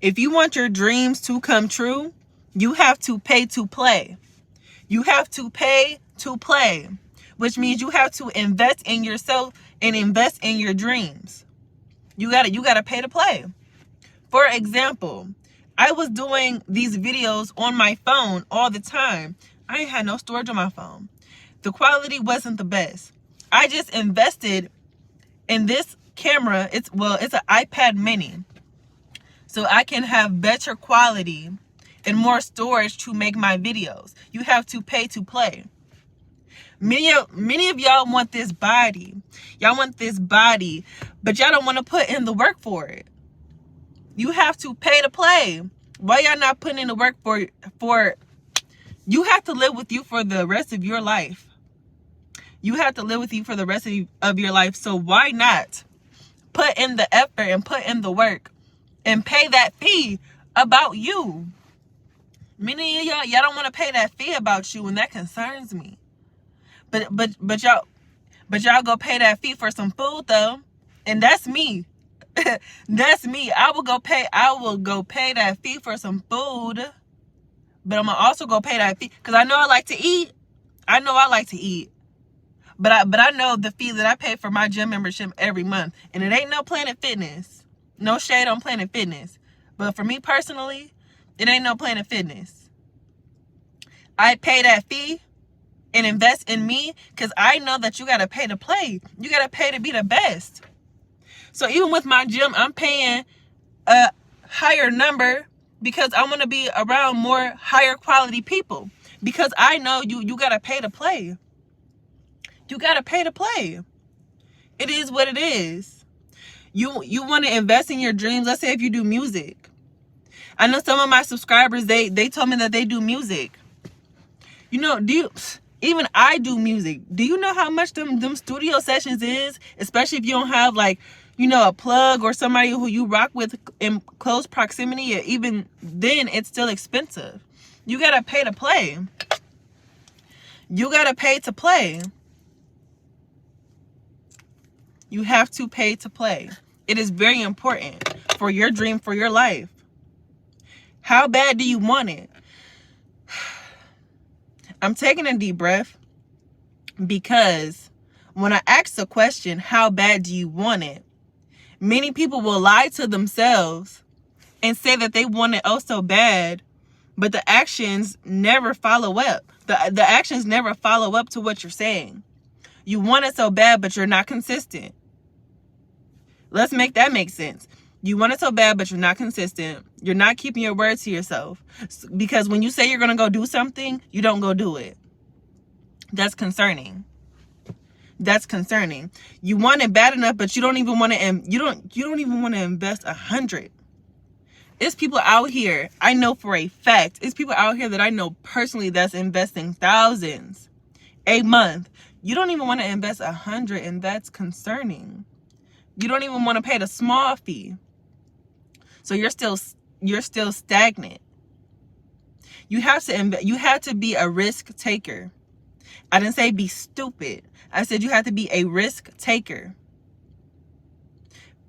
If you want your dreams to come true, you have to pay to play. You have to pay to play, which means you have to invest in yourself and invest in your dreams. You gotta pay to play. For example, I was doing these videos on my phone all the time. I ain't had no storage on my phone. The quality wasn't the best. I just invested in this camera. It's an iPad mini. So I can have better quality and more storage to make my videos. You have to pay to play. Many of y'all want this body. Y'all want this body, but y'all don't want to put in the work for it. You have to pay to play. Why y'all not putting in the work for you have to live with you for the rest of your life. You have to live with you for the rest of your life. So why not put in the effort and put in the work and pay that fee about you? Many of y'all don't want to pay that fee about you, and that concerns me. But y'all go pay that fee for some food though, and that's me. That's me. I will go pay that fee for some food, but I'm gonna also go pay that fee because I know I like to eat. But I know the fee that I pay for my gym membership every month, and it ain't no Planet Fitness. No shade on Planet Fitness, but for me personally, it ain't no Planet Fitness. I pay that fee and invest in me because I know that you gotta pay to play. You gotta pay to be the best. So even with my gym, I'm paying a higher number because I want to be around more higher quality people. Because I know you gotta pay to play. You gotta pay to play. It is what it is. You want to invest in your dreams. Let's say if you do music. I know some of my subscribers, they told me that they do music. You know, even I do music. Do you know how much them studio sessions is? Especially if you don't have like, you know, a plug or somebody who you rock with in close proximity. Even then, it's still expensive. You gotta pay to play. You gotta pay to play. You have to pay to play. It is very important for your dream, for your life. How bad do you want it? I'm taking a deep breath because when I ask the question, how bad do you want it? Many people will lie to themselves and say that they want it oh so bad, but the actions never follow up. The actions never follow up to what you're saying. You want it so bad, but you're not consistent. Let's make that make sense. You want it so bad, but you're not consistent. You're not keeping your word to yourself. Because when you say you're going to go do something, you don't go do it. That's concerning. That's concerning. You want it bad enough, but you don't even want to, you don't even want to invest 100. It's people out here, I know for a fact, it's people out here that I know personally that's investing thousands a month. You don't even want to invest 100, and that's concerning. You don't even want to pay the small fee. So you're still stagnant. You have to be a risk taker. I didn't say be stupid. I said you have to be a risk taker.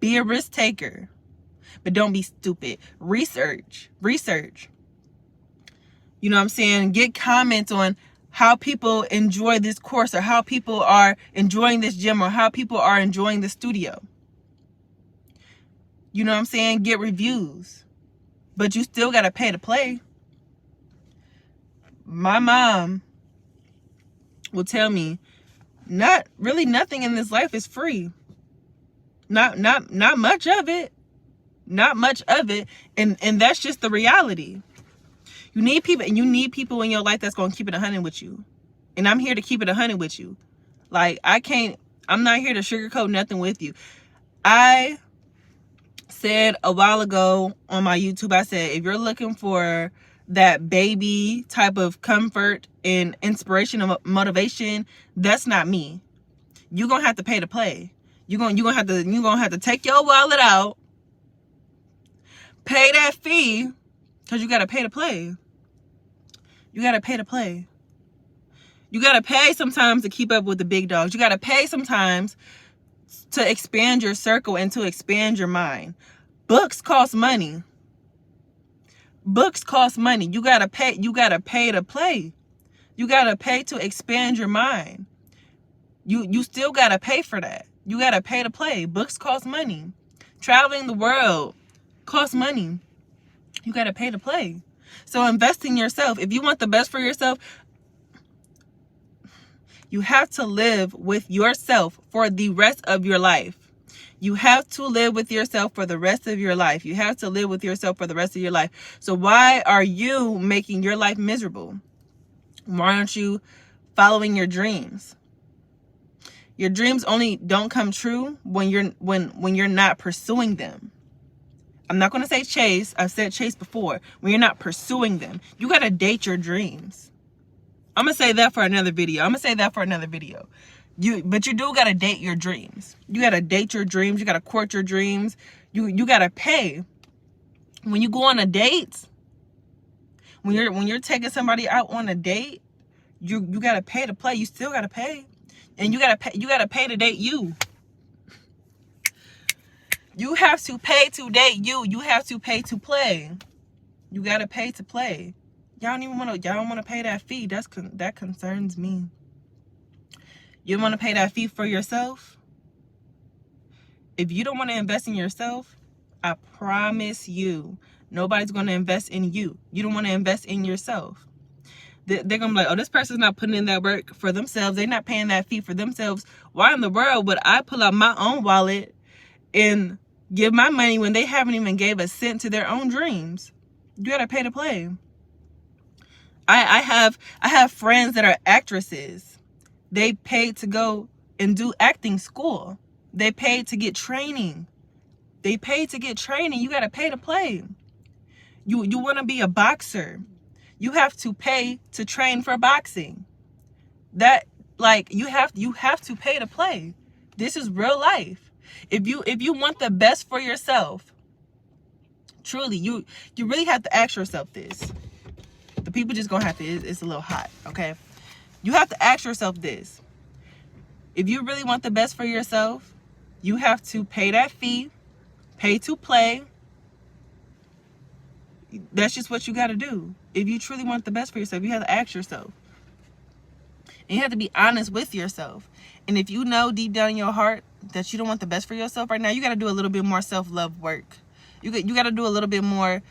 Be a risk taker. But don't be stupid. Research. You know what I'm saying? Get comments on how people enjoy this course, or how people are enjoying this gym, or how people are enjoying the studio. You know what I'm saying? Get reviews. But you still got to pay to play. My mom will tell me, not really nothing in this life is free. Not much of it. Not much of it. And that's just the reality. You need people in your life that's going to keep it 100 with you. And I'm here to keep it 100 with you. Like, I'm not here to sugarcoat nothing with you. I said a while ago on my YouTube, I said, if you're looking for that baby type of comfort and inspiration and motivation, that's not me. You're going to have to pay to play. You're going to have to take your wallet out, pay that fee, because you got to pay to play. You got to pay to play. You got to pay sometimes to keep up with the big dogs. You got to pay sometimes to expand your circle and to expand your mind. Books cost money. Books cost money. You gotta pay to play. You gotta pay to expand your mind. You still gotta pay for that. You gotta pay to play. Books cost money. Traveling the world costs money. You gotta pay to play. So invest in yourself. If you want the best for yourself, you have to live with yourself for the rest of your life. You have to live with yourself for the rest of your life. You have to live with yourself for the rest of your life. So why are you making your life miserable? Why aren't you following your dreams? Your dreams only don't come true when you're not pursuing them. I'm not going to say chase. I've said chase before. When you're not pursuing them. You got to date your dreams. I'm going to say that for another video. But you do got to date your dreams. You got to date your dreams. You got to court your dreams. You got to pay. When you go on a date, when you're taking somebody out on a date, you got to pay to play. You still got to pay. And you got to pay to date you. You have to pay to date you. You have to pay to play. You got to pay to play. Y'all don't want to pay that fee. That concerns me. You want to pay that fee for yourself? If you don't want to invest in yourself, I promise you, nobody's going to invest in you. You don't want to invest in yourself. They're going to be like, oh, this person's not putting in that work for themselves. They're not paying that fee for themselves. Why in the world would I pull out my own wallet and give my money when they haven't even gave a cent to their own dreams? You got to pay to play. I have friends that are actresses. They paid to go and do acting school. They paid to get training. You got to pay to play. You want to be a boxer. You have to pay to train for boxing. You have to pay to play. This is real life. If you want the best for yourself, truly, you really have to ask yourself this. The people just gonna have to, it's a little hot, okay? You have to ask yourself this. If you really want the best for yourself, you have to pay that fee, pay to play. That's just what you got to do. If you truly want the best for yourself, you have to ask yourself. And you have to be honest with yourself. And if you know deep down in your heart that you don't want the best for yourself right now, you got to do a little bit more self-love work. You got to do a little bit more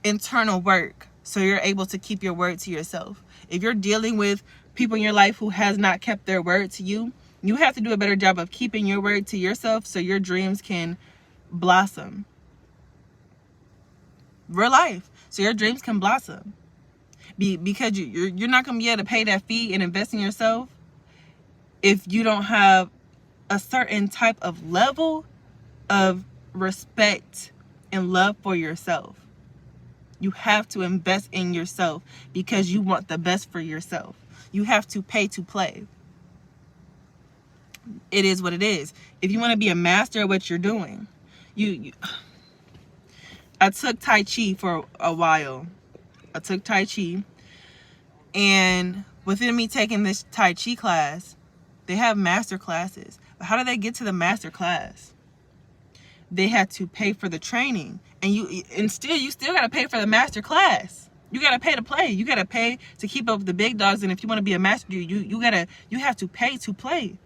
internal work so you're able to keep your word to yourself. If you're dealing with people in your life who has not kept their word to you, you have to do a better job of keeping your word to yourself so your dreams can blossom. Real life. So your dreams can blossom. Because you're not going to be able to pay that fee and invest in yourself if you don't have a certain type of level of respect and love for yourself. You have to invest in yourself because you want the best for yourself. You have to pay to play. It is what it is. If you want to be a master at what you're doing, I took Tai Chi for a while. And within me taking this Tai Chi class, they have master classes. But how do they get to the master class? They had to pay for the training. And you still got to pay for the master class. You got to pay to play. You got to pay to keep up with the big dogs. And if you want to be a master, you have to pay to play.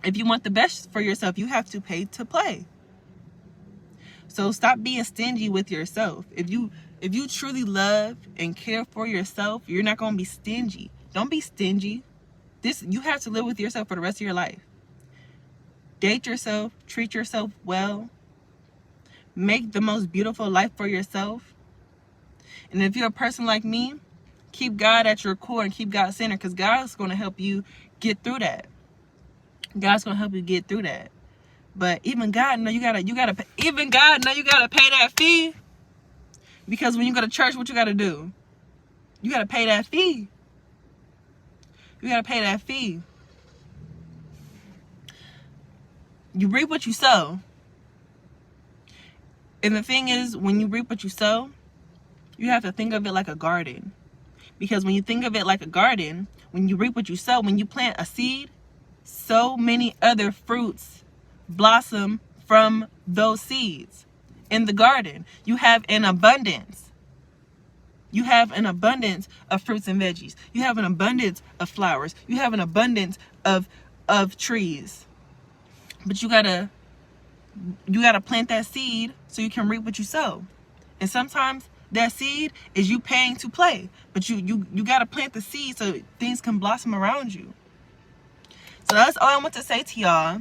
If you want the best for yourself, you have to pay to play. So stop being stingy with yourself. If you truly love and care for yourself, you're not going to be stingy. Don't be stingy. You have to live with yourself for the rest of your life. Date yourself, treat yourself well. Make the most beautiful life for yourself. And if you're a person like me, keep God at your core and keep God centered, because God's going to help you get through that. But even God know you gotta pay that fee. Because when you go to church, what you gotta do? You gotta pay that fee. You reap what you sow. And the thing is, when you reap what you sow, you have to think of it like a garden. Because when you think of it like a garden, when you reap what you sow, when you plant a seed, so many other fruits blossom from those seeds. in the garden. You have an abundance. You have an abundance of fruits and veggies. You have an abundance of flowers. You have an abundance of trees. But you gotta plant that seed so you can reap what you sow. And sometimes that seed is you paying to play. But you gotta plant the seed so things can blossom around you. So that's all I want to say to y'all.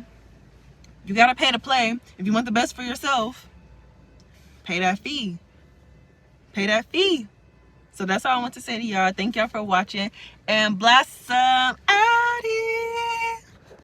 You gotta pay to play. If you want the best for yourself, pay that fee. Pay that fee. So that's all I want to say to y'all. Thank y'all for watching. And blossom out here.